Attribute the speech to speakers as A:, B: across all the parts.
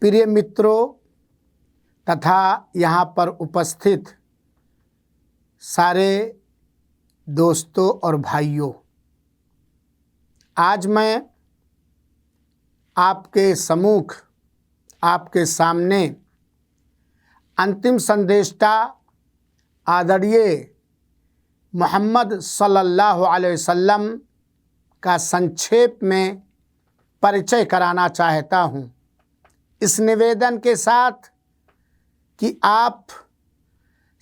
A: प्रिय मित्रों तथा यहाँ पर उपस्थित सारे दोस्तों और भाइयों, आज मैं आपके सम्मुख, आपके सामने अंतिम संदेष्टा आदरणीय मोहम्मद सल्लल्लाहु अलैहि वसल्लम का संक्षेप में परिचय कराना चाहता हूँ, इस निवेदन के साथ कि आप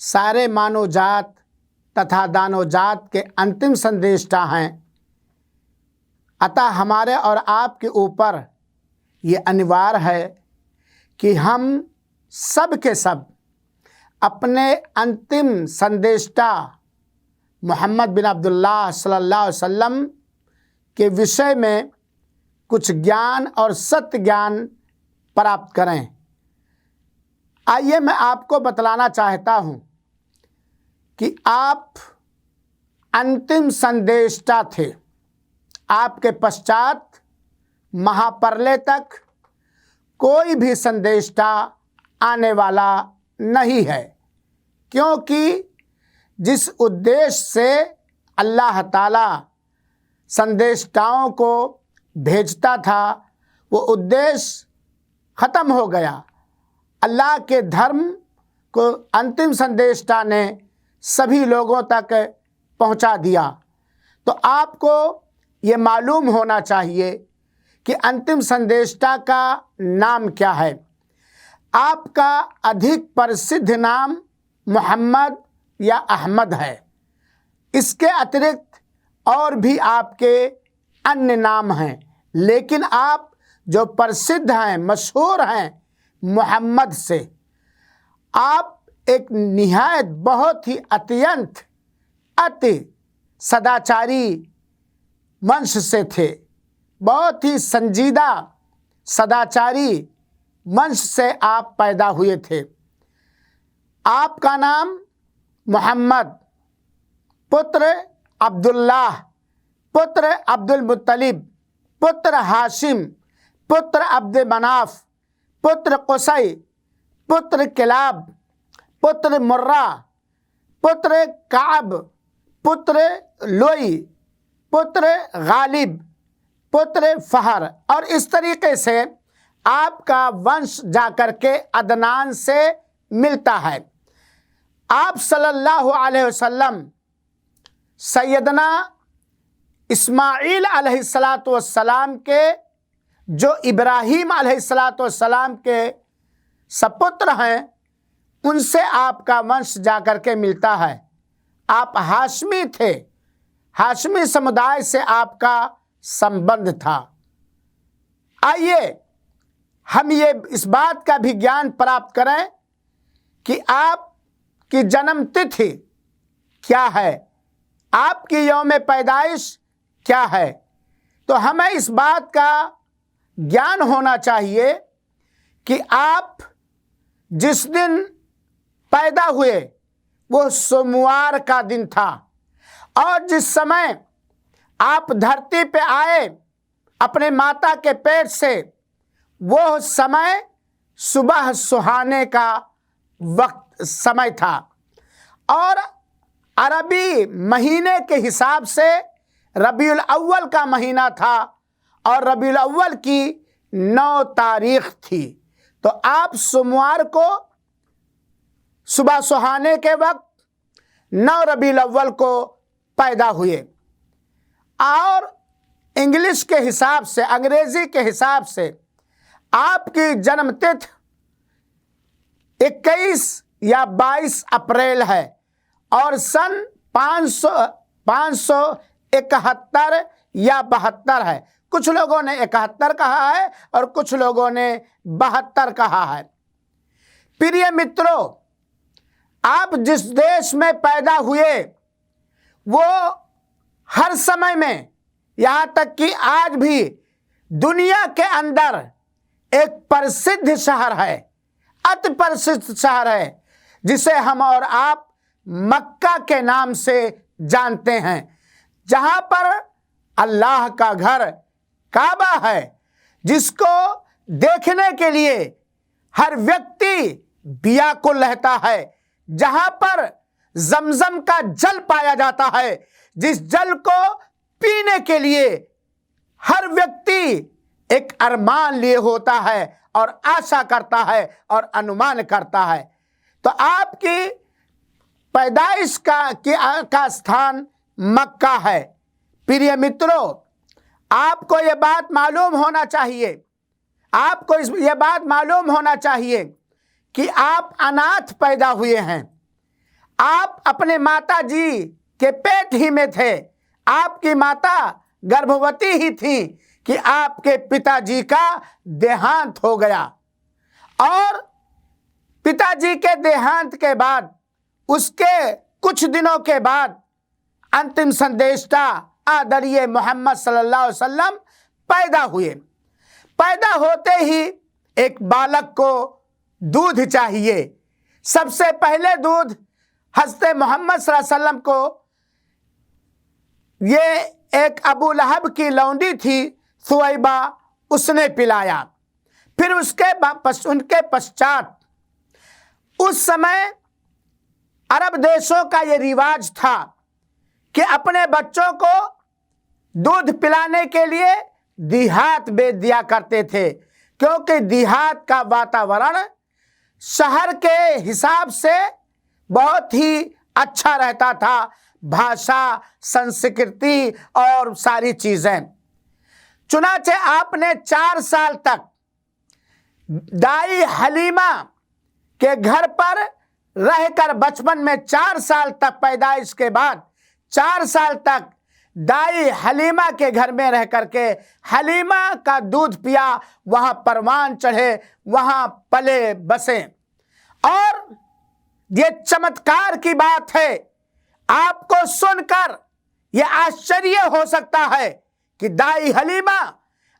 A: सारे मानव जात तथा दानव जात के अंतिम संदेष्टा हैं। अतः हमारे और आपके ऊपर ये अनिवार्य है कि हम सब के सब अपने अंतिम संदेष्टा मोहम्मद बिन अब्दुल्लाह सल्लल्लाहु अलैहि वसल्लम के विषय में कुछ ज्ञान और सत्य ज्ञान प्राप्त करें। आइए मैं आपको बतलाना चाहता हूँ कि आप अंतिम संदेष्टा थे। आपके पश्चात महाप्रलय तक कोई भी संदेष्टा आने वाला नहीं है, क्योंकि जिस उद्देश्य से अल्लाह ताला संदेष्टाओं को भेजता था वो उद्देश्य ख़त्म हो गया। अल्लाह के धर्म को अंतिम संदेष्टा ने सभी लोगों तक पहुंचा दिया। तो आपको ये मालूम होना चाहिए कि अंतिम संदेष्टा का नाम क्या है। आपका अधिक प्रसिद्ध नाम मोहम्मद या अहमद है। इसके अतिरिक्त और भी आपके अन्य नाम हैं, लेकिन आप जो प्रसिद्ध हैं, मशहूर हैं मोहम्मद से। आप एक निहायत बहुत ही अत्यंत अति सदाचारी वंश से थे, बहुत ही संजीदा सदाचारी वंश से आप पैदा हुए थे। आपका नाम मोहम्मद, पुत्र अब्दुल्लाह, पुत्र अब्दुल मुत्तलिब, पुत्र हाशिम, पुत्र अब्द मनाफ, पुत्र कुसै, पुत्र किलाब, पुत्र मुर्रा, पुत्र काब, पुत्र लोई, पुत्र गालिब, पुत्र फहर, और इस तरीके से आपका वंश जाकर के अदनान से मिलता है। आप सल्लल्लाहु अलैहि वसल्लम सैयदना इस्माईल अलैहिस्सलातु वस्सलाम के, जो इब्राहीम अलैहिस्सलातु वस्सलाम के सपुत्र हैं, उनसे आपका वंश जाकर के मिलता है। आप हाशमी थे, हाशमी समुदाय से आपका संबंध था। आइए हम ये इस बात का भी ज्ञान प्राप्त करें कि आपकी जन्म तिथि क्या है, आपकी यौम पैदाइश क्या है। तो हमें इस बात का ज्ञान होना चाहिए कि आप जिस दिन पैदा हुए वो सोमवार का दिन था, और जिस समय आप धरती पे आए अपने माता के पेट से, वो समय सुबह सुहाने का वक्त समय था, और अरबी महीने के हिसाब से रबीउल अव्वल का महीना था, और रबीउल अव्वल की 9 तारीख थी। तो आप सोमवार को सुबह सुहाने के वक्त 9 रबीउल अव्वल को पैदा हुए। और इंग्लिश के हिसाब से, अंग्रेजी के हिसाब से आपकी जन्म तिथि 21 या 22 अप्रैल है, और सन 571 या 72 है। कुछ लोगों ने 71 कहा है और कुछ लोगों ने 72 कहा है। प्रिय मित्रों, आप जिस देश में पैदा हुए वो हर समय में, यहाँ तक कि आज भी दुनिया के अंदर एक प्रसिद्ध शहर है, अति प्रसिद्ध शहर है, जिसे हम और आप मक्का के नाम से जानते हैं, जहाँ पर अल्लाह का घर काबा है, जिसको देखने के लिए हर व्यक्ति व्याकुल रहता है। जहां पर जमजम का जल पाया जाता है, जिस जल को पीने के लिए हर व्यक्ति एक अरमान लिए होता है और आशा करता है और अनुमान करता है। तो आपकी पैदाइश का स्थान मक्का है। प्रिय मित्रों, आपको यह बात मालूम होना चाहिए, आपको यह बात मालूम होना चाहिए कि आप अनाथ पैदा हुए हैं। आप अपने माता जी के पेट ही में थे, आपकी माता गर्भवती ही थी कि आपके पिताजी का देहांत हो गया। और पिताजी के देहांत के बाद उसके कुछ दिनों के बाद अंतिम संदेष्टा आदरणीय मोहम्मद सल्लल्लाहु अलैहि वसल्लम पैदा हुए। पैदा होते ही एक बालक को दूध चाहिए। सबसे पहले दूध हज़रत मोहम्मद सल्लल्लाहु अलैहि वसल्लम को ये एक अबू लहब की लौंडी थी सुवैबा, उसने पिलाया। फिर उनके पश्चात उस समय अरब देशों का ये रिवाज था कि अपने बच्चों को दूध पिलाने के लिए देहात भेज दिया करते थे, क्योंकि देहात का वातावरण शहर के हिसाब से बहुत ही अच्छा रहता था, भाषा, संस्कृति और सारी चीजें। चुनाचे आपने 4 साल तक दाई हलीमा के घर पर रहकर बचपन में 4 साल तक, पैदाइश के बाद 4 साल तक दाई हलीमा के घर में रह करके हलीमा का दूध पिया, वहां परवान चढ़े, वहां पले बसे। और ये चमत्कार की बात है, आपको सुनकर यह आश्चर्य हो सकता है कि दाई हलीमा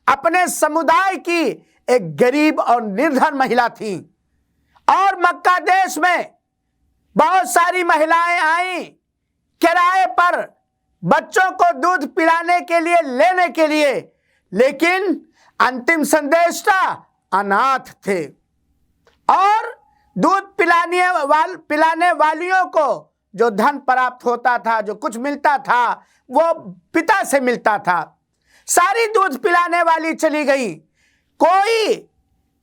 A: अपने समुदाय की एक गरीब और निर्धन महिला थी, और मक्का देश में बहुत सारी महिलाएं आई किराए पर बच्चों को दूध पिलाने के लिए, लेने के लिए, लेकिन अंतिम संदेष्टा अनाथ थे। और दूध पिलाने वालियों को जो धन प्राप्त होता था, जो कुछ मिलता था, वो पिता से मिलता था। सारी दूध पिलाने वाली चली गई, कोई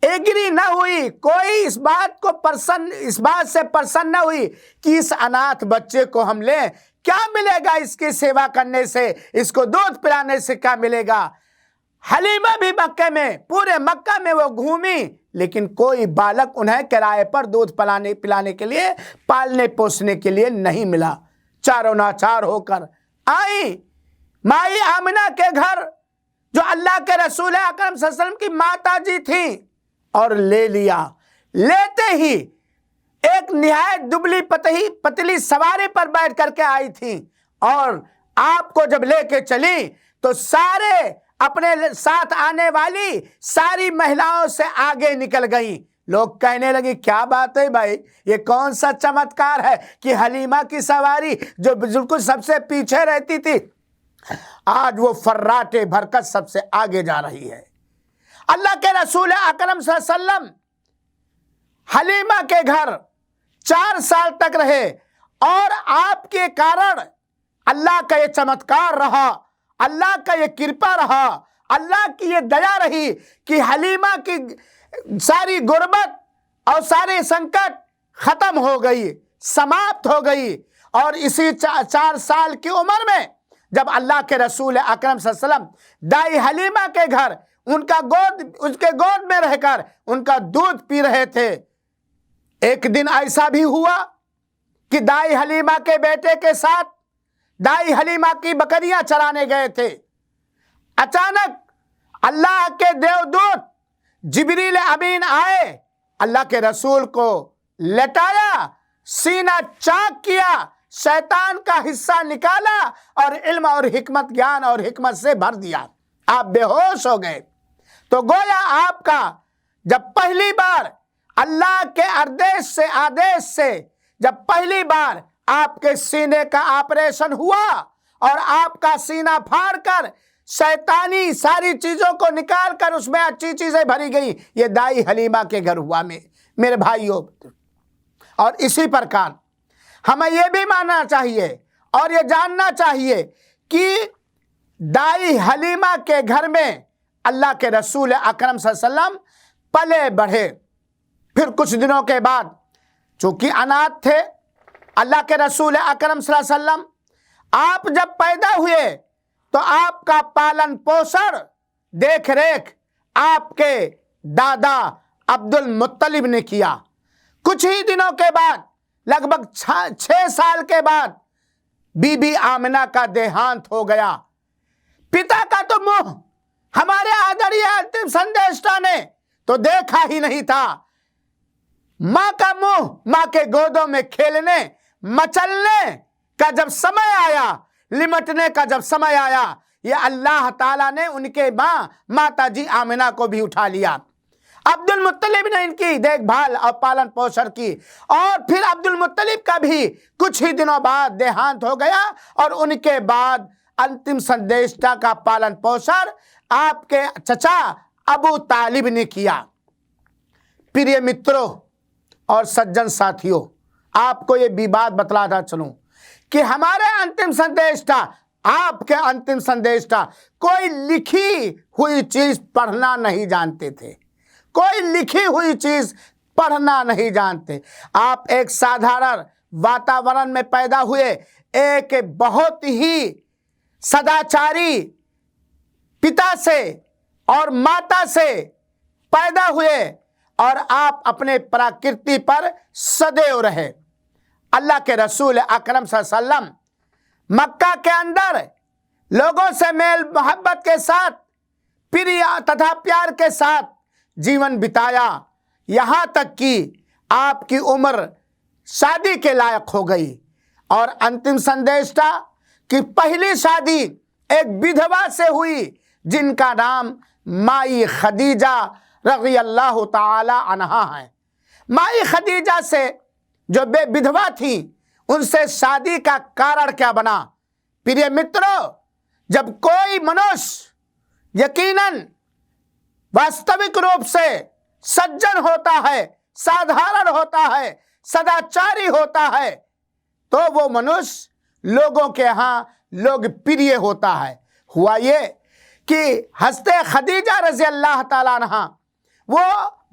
A: एग्री न हुई, कोई इस बात से प्रसन्न न हुई कि इस अनाथ बच्चे को हम लें, क्या मिलेगा इसकी सेवा करने से, इसको दूध पिलाने से क्या मिलेगा। हलीमा भी पूरे मक्का में वो घूमी, लेकिन कोई बालक उन्हें किराए पर दूध पिलाने के लिए, पालने पोसने के लिए नहीं मिला। चारों नाचार होकर आई माई आमिना के घर, जो अल्लाह के रसूल अकरम सल्लल्लाहु अलैहि वसल्लम की माता जी थी, और ले लिया। लेते ही एक निहायत दुबली पतली सवारी पर बैठ करके आई थी, और आपको जब लेके चली तो सारे अपने साथ आने वाली सारी महिलाओं से आगे निकल गई। लोग कहने लगे, क्या बात है भाई, ये कौन सा चमत्कार है कि हलीमा की सवारी जो बिल्कुल सबसे पीछे रहती थी, आज वो फर्राटे भरकत सबसे आगे जा रही है। अल्लाह के रसूल अकरम सल्लल्लाहु अलैहि वसल्लम हलीमा के घर 4 साल तक रहे, और आपके कारण अल्लाह का ये चमत्कार रहा, अल्लाह का ये कृपा रहा, अल्लाह की ये दया रही कि हलीमा की सारी गुर्बत और सारे संकट खत्म हो गई, समाप्त हो गई। और इसी 4 साल की उम्र में जब अल्लाह के रसूल अकरम सल्लल्लाहु अलैहि वसल्लम दाई हलीमा के घर उसके गोद में रहकर उनका दूध पी रहे थे, एक दिन ऐसा भी हुआ कि दाई हलीमा के बेटे के साथ दाई हलीमा की बकरियां चराने गए थे। अचानक अल्लाह के देवदूत जिब्रील अमीन आए, अल्लाह के रसूल को लटाया, सीना चाक किया, शैतान का हिस्सा निकाला और इल्म और हिकमत, ज्ञान और हिकमत से भर दिया। आप बेहोश हो गए। तो गोया आपका जब पहली बार अल्लाह के आदेश से जब पहली बार आपके सीने का ऑपरेशन हुआ और आपका सीना फाड़कर शैतानी सारी चीजों को निकाल कर उसमें अच्छी चीजें भरी गई। ये दाई हलीमा के घर हुआ मेरे भाइयों। और इसी प्रकार हमें यह भी मानना चाहिए और ये जानना चाहिए कि दाई हलीमा के घर में अल्लाह के रसूल अकरम सल्लल्लाहु अलैहि वसल्लम पले बढ़े। फिर कुछ दिनों के बाद, चूंकि अनाथ थे, अल्लाह के रसूल अकरम सल्लल्लाहु अलैहि वसल्लम आप जब पैदा हुए तो आपका पालन पोषण देख रेख आपके दादा अब्दुल मुत्तलिब ने किया। कुछ ही दिनों के बाद, लगभग 6 साल के बाद, बीबी आमिना का देहांत हो गया। पिता का तो मुंह हमारे आदरणीय अंतिम संदेष्टा ने तो देखा ही नहीं था। मां का मुंह, मां के गोदों में खेलने मचलने का जब समय आया, लिमटने का जब समय आया, ये अल्लाह ताला ने उनके माता जी आमिना को भी उठा लिया। अब्दुल मुत्तलिब ने इनकी देखभाल और पालन पोषण की और फिर अब्दुल मुत्तलिब का भी कुछ ही दिनों बाद देहांत हो गया और उनके बाद अंतिम संदेष्टा का पालन पोषण आपके चचा अबू तालिब ने किया। प्रिय मित्रों और सज्जन साथियों, आपको ये भी बात बतलाता चलूं कि हमारे अंतिम संदेष्टा, आपके अंतिम संदेष्टा कोई लिखी हुई चीज पढ़ना नहीं जानते थे। कोई लिखी हुई चीज पढ़ना नहीं जानते। आप एक साधारण वातावरण में पैदा हुए, एक बहुत ही सदाचारी पिता से और माता से पैदा हुए और आप अपने प्रकृति पर सदैव रहे। अल्लाह के रसूल अकरम सल्लल्लाहु अलैहि वसल्लम मक्का के अंदर लोगों से मेल मोहब्बत के साथ, प्रिय तथा प्यार के साथ जीवन बिताया, यहाँ तक कि आपकी उम्र शादी के लायक हो गई। और अंतिम संदेष्टा कि पहली शादी एक विधवा से हुई जिनका नाम माई खदीजा रज़ी अल्लाह ताला अन्हा है। माई खदीजा से जो विधवा थी, उनसे शादी का कारण क्या बना? प्रिय मित्रों, जब कोई मनुष्य यकीनन वास्तविक रूप से सज्जन होता है, साधारण होता है, सदाचारी होता है, तो वो मनुष्य लोगों के यहाँ लोग प्रिय होता है। हुआ ये कि हज़रत खदीजा रज़ी अल्लाह ताला अन्हा वो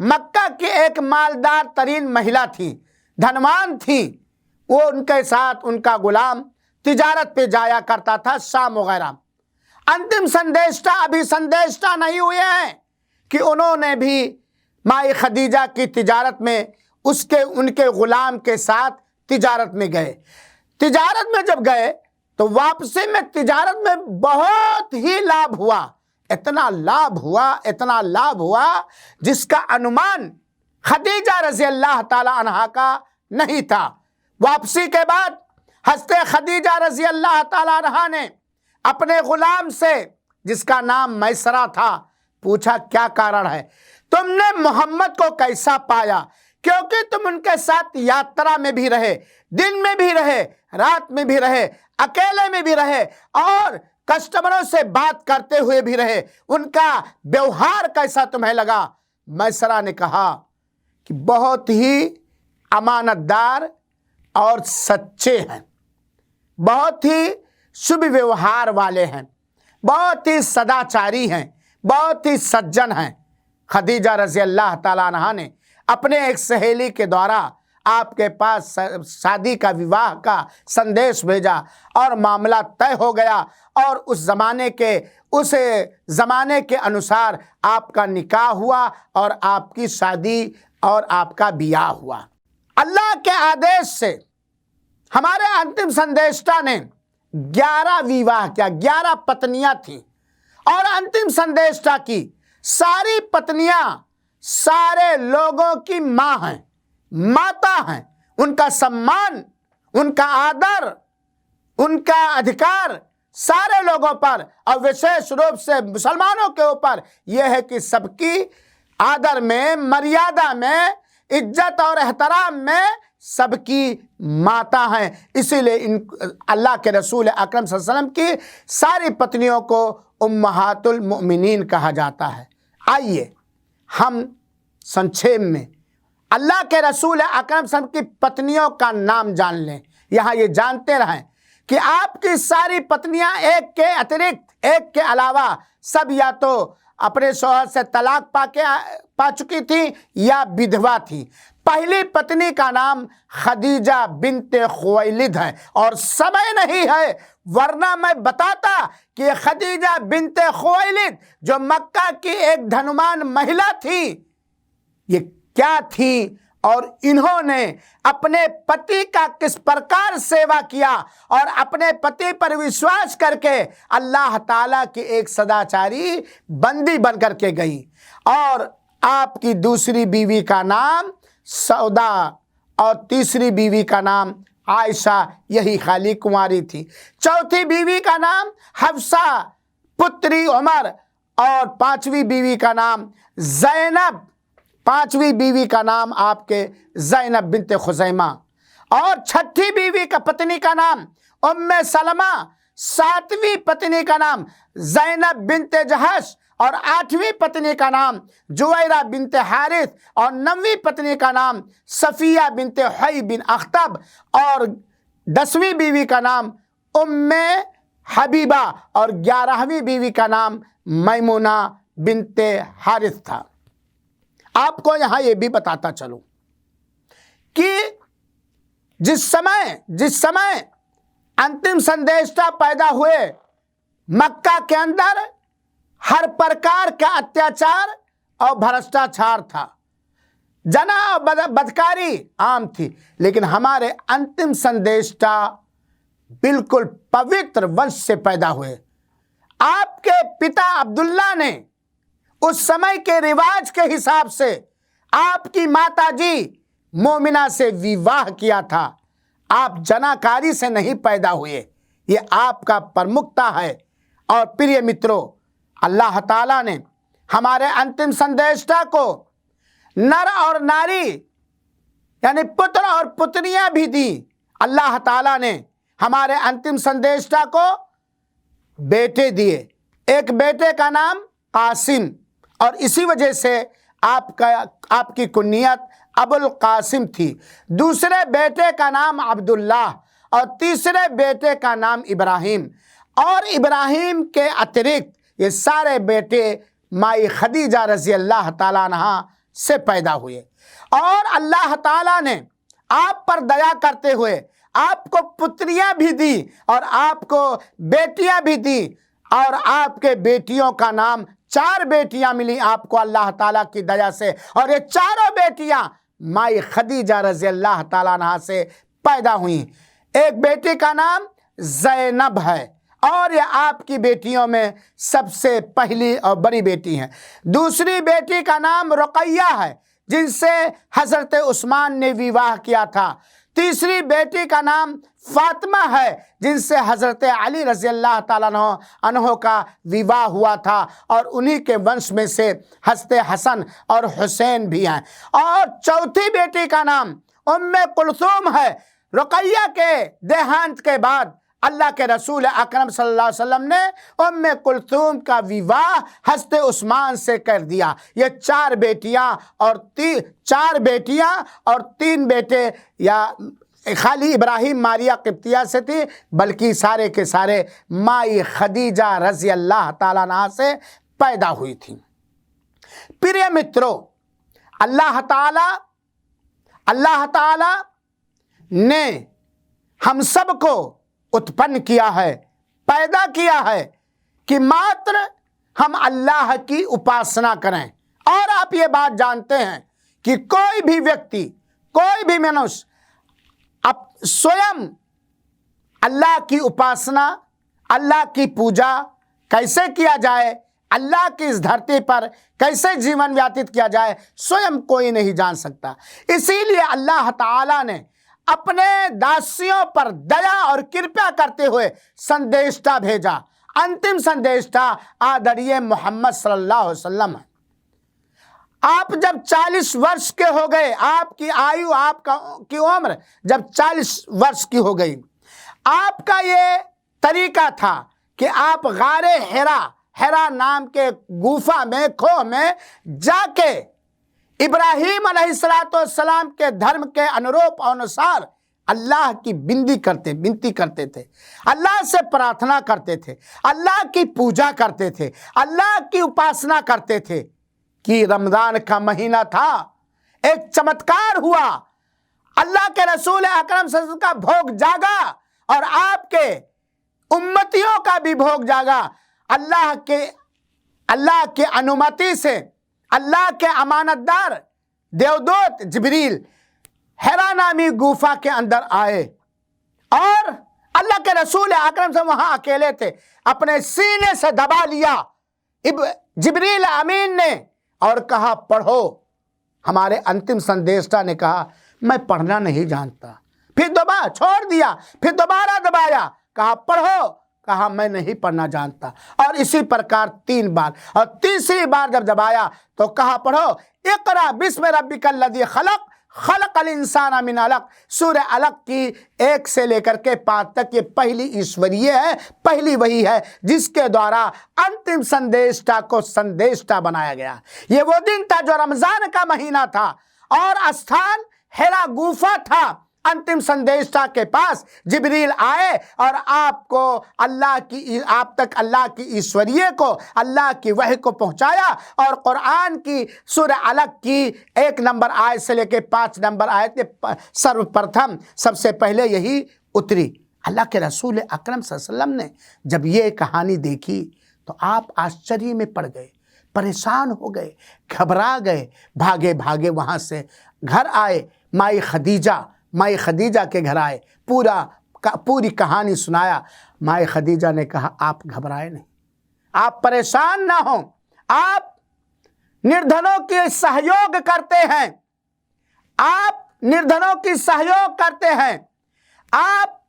A: मक्का की एक मालदार तरीन महिला थी, धनवान थी। वो उनके साथ उनका गुलाम तिजारत पे जाया करता था, शाम वगैरह। अंतिम संदेष्टा अभी संदेष्टा नहीं हुए हैं कि उन्होंने भी माई खदीजा की तिजारत में उनके गुलाम के साथ तिजारत में गए। तिजारत में जब गए तो वापसी में तिजारत में बहुत ही लाभ हुआ। इतना लाभ हुआ जिसका अनुमान खदीजा रज़ी अल्लाह ताला अन्हा का नहीं था। वापसी के बाद हज़रत खदीजा रज़ी अल्लाह ताला अन्हा ने अपने गुलाम से, जिसका नाम मैसरा था, पूछा क्या कारण है, तुमने मोहम्मद को कैसा पाया? क्योंकि तुम उनके साथ यात्रा में भी रहे, दिन में भी रहे, रात में भी रहे, अकेले में भी रहे और कस्टमरों से बात करते हुए भी रहे। उनका व्यवहार कैसा तुम्हें लगा? मैसरा ने कहा कि बहुत ही अमानतदार और सच्चे हैं, बहुत ही शुभ व्यवहार वाले हैं, बहुत ही सदाचारी हैं, बहुत ही सज्जन हैं। खदीजा रज़ी अल्लाह ताला अन्हा ने अपने एक सहेली के द्वारा आपके पास शादी का, विवाह का संदेश भेजा और मामला तय हो गया और उस ज़माने के अनुसार आपका निकाह हुआ और आपकी शादी और आपका बियाह हुआ। अल्लाह के आदेश से हमारे अंतिम संदेष्टा ने 11 विवाह किया, 11 पत्नियां थीं और अंतिम संदेष्टा की सारी पत्नियां सारे लोगों की मां हैं, माता हैं। उनका सम्मान, उनका आदर, उनका अधिकार सारे लोगों पर और विशेष रूप से मुसलमानों के ऊपर यह है कि सबकी आदर में, मर्यादा में, इज्जत और एहतराम में सबकी माता हैं। इसीलिए इन अल्लाह के रसूल अकरम सल्लल्लाहु अलैहि वसल्लम की सारी पत्नियों को उम्महातुल मोमिनीन कहा जाता है। आइए हम संक्षेप में अल्लाह के रसूल अकरम सल्लल्लाहु अलैहि वसल्लम की पत्नियों का नाम जान लें। यहाँ ये जानते रहें कि आपकी सारी पत्नियां एक के अतिरिक्त, एक के अलावा सब या तो अपने शौहर से तलाक पा चुकी थी या विधवा थी। पहली पत्नी का नाम खदीजा बिन्ते खुवैलिद है और समय नहीं है वरना मैं बताता कि खदीजा बिन्ते खुवैलिद जो मक्का की एक धनवान महिला थी, ये क्या थी और इन्होंने अपने पति का किस प्रकार सेवा किया और अपने पति पर विश्वास करके अल्लाह ताला की एक सदाचारी बंदी बन करके गई। और आपकी दूसरी बीवी का नाम सौदा और तीसरी बीवी का नाम आयशा, यही खाली कुंवारी थी। चौथी बीवी का नाम हफ्सा पुत्री उमर और पांचवी बीवी का नाम ज़ैनब, पांचवी बीवी का नाम आपके ज़ैनब बिन्ते खुज़ैमा और छठी बीवी का पत्नी का नाम उम्मे सलमा, सातवीं पत्नी का नाम ज़ैनब बिन्ते जहश और आठवीं पत्नी का नाम जुवैरा बिन्ते हारिस और नवीं पत्नी का नाम सफ़िया बिन्ते हुई बिन अख्तब और 10वीं बीवी का नाम उम्मे हबीबा और 11वीं बीवी का नाम मैमुना बिन्ते हारिस था। आपको यहाँ ये भी बताता चलूं कि जिस समय अंतिम संदेशता पैदा हुए, मक्का के अंदर हर प्रकार का अत्याचार और भ्रष्टाचार था, जना और बदकारी आम थी, लेकिन हमारे अंतिम संदेशता बिल्कुल पवित्र वंश से पैदा हुए। आपके पिता अब्दुल्ला ने उस समय के रिवाज के हिसाब से आपकी माताजी मोमिना से विवाह किया था। आप जनाकारी से नहीं पैदा हुए, ये आपका प्रमुखता है। और प्रिय मित्रों, अल्लाह ताला ने हमारे अंतिम संदेशता को नर और नारी यानी पुत्र और पुत्रियां भी दी। अल्लाह ताला ने हमारे अंतिम संदेशता को बेटे दिए। एक बेटे का नाम कासिम और इसी वजह से आपकी कुन्नियत अबुल कासिम थी। दूसरे बेटे का नाम अब्दुल्लाह और तीसरे बेटे का नाम इब्राहिम। और इब्राहिम के अतिरिक्त ये सारे बेटे माई खदीजा रज़ी अल्लाह ताला अन्हा से पैदा हुए। और अल्लाह ताला ने आप पर दया करते हुए आपको पुत्रियां भी दी और आपको बेटियां भी दी और आपके बेटियों का नाम 4 बेटियां मिली आपको अल्लाह ताला की दया से। और ये चारों बेटियां माई खदीजा रज़ी अल्लाह ताला अन्हा से पैदा हुई। एक बेटी का नाम ज़ैनब है और ये आपकी बेटियों में सबसे पहली और बड़ी बेटी है। दूसरी बेटी का नाम रुक़ैया है जिनसे हज़रत उस्मान ने विवाह किया था। तीसरी बेटी का नाम फातिमा है जिनसे हज़रत अली रज़ी अल्लाह ताला अन्हो का विवाह हुआ था और उन्हीं के वंश में से हज़रत हसन और हुसैन भी हैं। और चौथी बेटी का नाम उम्मे कुलसूम है। रुक़ैया के देहांत के बाद अल्लाह के रसूल अकरम सल्लल्लाहु अलैहि वसल्लम ने उम्मे कुलसूम का विवाह हज़रत उस्मान से कर दिया। ये 4 बेटियां और 3 बेटे, या खाली इब्राहिम मारिया किप्तिया से थी, बल्कि सारे के सारे माई खदीजा रज़ी अल्लाह ताला अन्हा से पैदा हुई थी। प्रिय मित्रों, अल्लाह ताला ने हम सब को उत्पन्न किया है, पैदा किया है कि मात्र हम अल्लाह की उपासना करें। और आप ये बात जानते हैं कि कोई भी व्यक्ति, कोई भी मनुष्य अब स्वयं अल्लाह की उपासना, अल्लाह की पूजा कैसे किया जाए, अल्लाह की इस धरती पर कैसे जीवन व्यतीत किया जाए, स्वयं कोई नहीं जान सकता। इसीलिए अल्लाह ताला ने अपने दासियों पर दया और कृपा करते हुए संदेशता भेजा। अंतिम संदेशता आदरणीय मोहम्मद सल्लल्लाहु अलैहि वसल्लम है। आप जब 40 वर्ष के हो गए, आपकी आयु, की उम्र जब 40 वर्ष की हो गई, आपका ये तरीका था कि आप गारे हेरा नाम के गुफा में, खो में जाके इब्राहिम अलैहिस्सलाम के धर्म के अनुरूप अनुसार अल्लाह की विनती करते थे, अल्लाह से प्रार्थना करते थे, अल्लाह की पूजा करते थे, अल्लाह की उपासना करते थे। कि रमजान का महीना था, एक चमत्कार हुआ, अल्लाह के रसूल अकरम सल्लल्लाहु अलैहि वसल्लम का भोग जागा और आपके उम्मतियों का भी भोग जागा। अल्लाह के अनुमति से अल्लाह के अमानतदार देवदूत जिब्रील हेरा नामी गुफा के अंदर आए और अल्लाह के रसूल अकरम से वहां अकेले थे, अपने सीने से दबा लिया जिब्रील अमीन ने और कहा पढ़ो। हमारे अंतिम संदेशता ने कहा मैं पढ़ना नहीं जानता, फिर दोबारा छोड़ दिया, फिर दोबारा दबाया, कहा पढ़ो, कहा मैं नहीं पढ़ना जानता, और इसी प्रकार 3 बार, और तीसरी बार जब दबाया तो कहा पढ़ो इक़रा बिस्मि रब्बिकल लज़ी खलक़ खलक़ल इंसान मिन अलक़। सूरह अलक़ की 1 से लेकर के 5 तक ये पहली ईश्वरीय है, पहली वही है जिसके द्वारा अंतिम संदेशता को संदेशता बनाया गया। ये वो दिन था जो रमजान का महीना था और स्थान हेरा गुफा था। अंतिम संदेशता के पास जिब्रील आए और आप तक अल्लाह की ईश्वरीय को, अल्लाह की वही को पहुंचाया और कुरान की सूरह अलक़ की 1 नंबर आयत से लेके 5 नंबर आयत सर्वप्रथम सबसे पहले यही उतरी। अल्लाह के रसूल अकरम सल्लल्लाहु अलैहि वसल्लम ने जब ये कहानी देखी तो आप आश्चर्य में पड़ गए, परेशान हो गए, घबरा गए, भागे भागे वहाँ से घर आए, माई खदीजा के घर आए, पूरी कहानी सुनाया। माई खदीजा ने कहा आप घबराए नहीं, आप परेशान ना हो, आप निर्धनों के सहयोग करते हैं, आप निर्धनों की सहयोग करते हैं, आप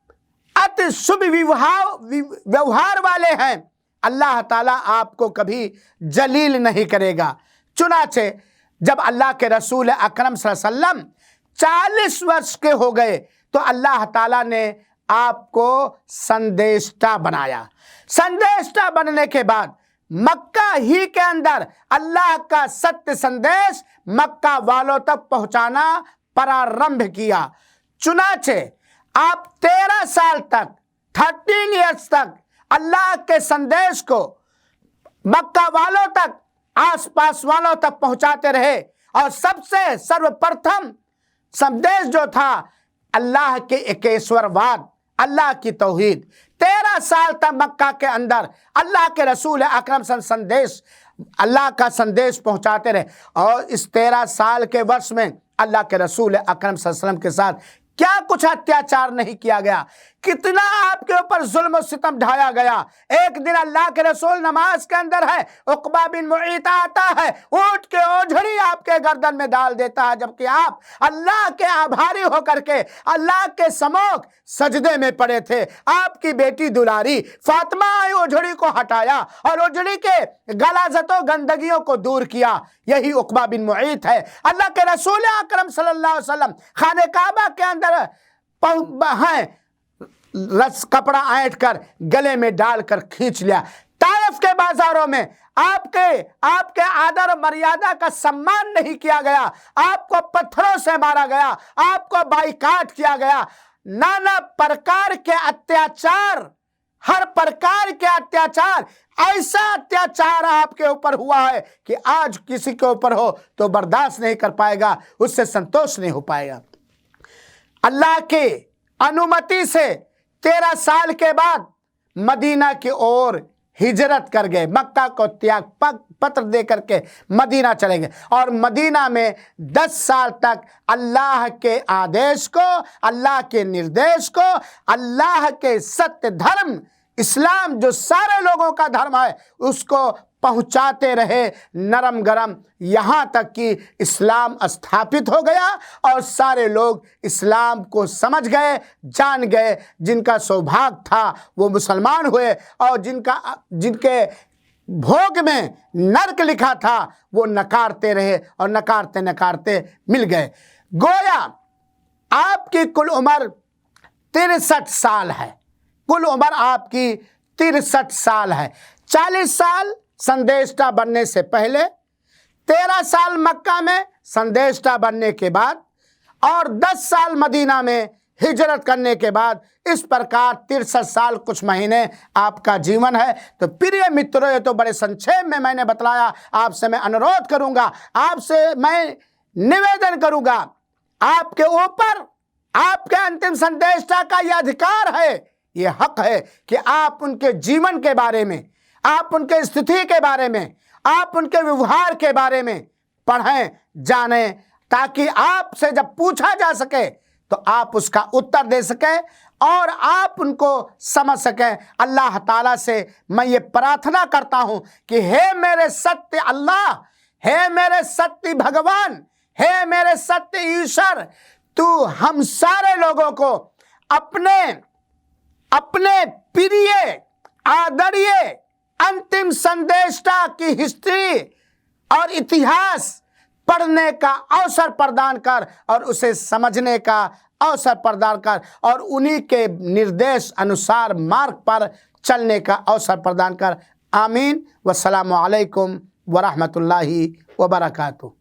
A: अति शुभ व्यवहार वाले हैं, अल्लाह ताला आपको कभी जलील नहीं करेगा। चुनाचे जब अल्लाह के रसूल अकरम सल्लल्लाहु अलैहि वसल्लम 40 वर्ष के हो गए तो अल्लाह ताला ने आपको संदेशता बनाया। संदेशता बनने के बाद मक्का ही के अंदर अल्लाह का सत्य संदेश मक्का वालों तक पहुंचाना प्रारंभ किया। चुनाचे आप 13 साल तक, 13 ईयर्स तक अल्लाह के संदेश को मक्का वालों तक, आसपास वालों तक पहुंचाते रहे और सबसे सर्वप्रथम संदेश जो था अल्लाह के एकेश्वरवाद, अल्लाह की तौहीद। 13 साल तक मक्का के अंदर अल्लाह के रसूल अकरम संदेश, अल्लाह का संदेश पहुंचाते रहे और इस 13 साल के वर्ष में अल्लाह के रसूल अकरम सल्लल्लाहु अलैहि वसल्लम के साथ क्या कुछ अत्याचार नहीं किया गया, कितना आपके ऊपर जुल्म और सितम ढाया गया। एक दिन अल्लाह के रसूल नमाज के अंदर है, उक़बा बिन मुईत आता है, ऊंट के ओझड़ी आपके गर्दन में डाल देता है, जबकि आप अल्लाह के आभारी होकर के अल्लाह के सम्मुख सजदे में पड़े थे। आपकी बेटी दुलारी फातिमा आई, ओझड़ी को हटाया और ओझड़ी के गलाजतों गंदगियों को दूर किया। यही उक़बा बिन मुईत है। अल्लाह के रसूल अकरम सल्लल्लाहु अलैहि वसल्लम खाने काबा के अंदर हैं, रस कपड़ा ऐंठ कर गले में डालकर खींच लिया। ताइफ के बाजारों में आपके आदर और मर्यादा का सम्मान नहीं किया गया, आपको पत्थरों से मारा गया, आपको बाइकाट किया गया। नाना प्रकार के अत्याचार, हर प्रकार के अत्याचार, ऐसा अत्याचार आपके ऊपर हुआ है कि आज किसी के ऊपर हो तो बर्दाश्त नहीं कर पाएगा, उससे संतोष नहीं हो पाएगा। अल्लाह की अनुमति से 13 साल के बाद मदीना की ओर हिजरत कर गए, मक्का को त्याग पत्र दे करके मदीना चले गए और मदीना में 10 साल तक अल्लाह के आदेश को, अल्लाह के निर्देश को, अल्लाह के सत्य धर्म इस्लाम जो सारे लोगों का धर्म है उसको पहुंचाते रहे नरम गरम, यहाँ तक कि इस्लाम स्थापित हो गया और सारे लोग इस्लाम को समझ गए, जान गए। जिनका सौभाग्य था वो मुसलमान हुए और जिनके भोग में नरक लिखा था वो नकारते रहे और नकारते नकारते मिल गए। गोया आपकी कुल उम्र 63 साल है, कुल उम्र आपकी 63 साल है। 40 साल संदेष्टा बनने से पहले, 13 साल मक्का में संदेष्टा बनने के बाद और 10 साल मदीना में हिजरत करने के बाद, इस प्रकार 63 साल कुछ महीने आपका जीवन है। तो प्रिय मित्रों, ये तो बड़े संक्षेप में मैंने बतलाया। आपसे मैं अनुरोध करूंगा, आपसे मैं निवेदन करूंगा, आपके ऊपर आपके अंतिम संदेष्टा का यह अधिकार है, यह हक है कि आप उनके जीवन के बारे में, आप उनके स्थिति के बारे में, आप उनके व्यवहार के बारे में पढ़ें, जानें, ताकि आपसे जब पूछा जा सके तो आप उसका उत्तर दे सकें और आप उनको समझ सकें। अल्लाह ताला से मैं ये प्रार्थना करता हूं कि हे मेरे सत्य अल्लाह, हे मेरे सत्य भगवान, हे मेरे सत्य ईश्वर, तू हम सारे लोगों को अपने अपने प्रिय आदरणीय अंतिम संदेष्टा की हिस्ट्री और इतिहास पढ़ने का अवसर प्रदान कर और उसे समझने का अवसर प्रदान कर और उन्हीं के निर्देश अनुसार मार्ग पर चलने का अवसर प्रदान कर। आमीन। वस्सलामु अलैकुम वरहमतुल्लाहि वबरकातुहू।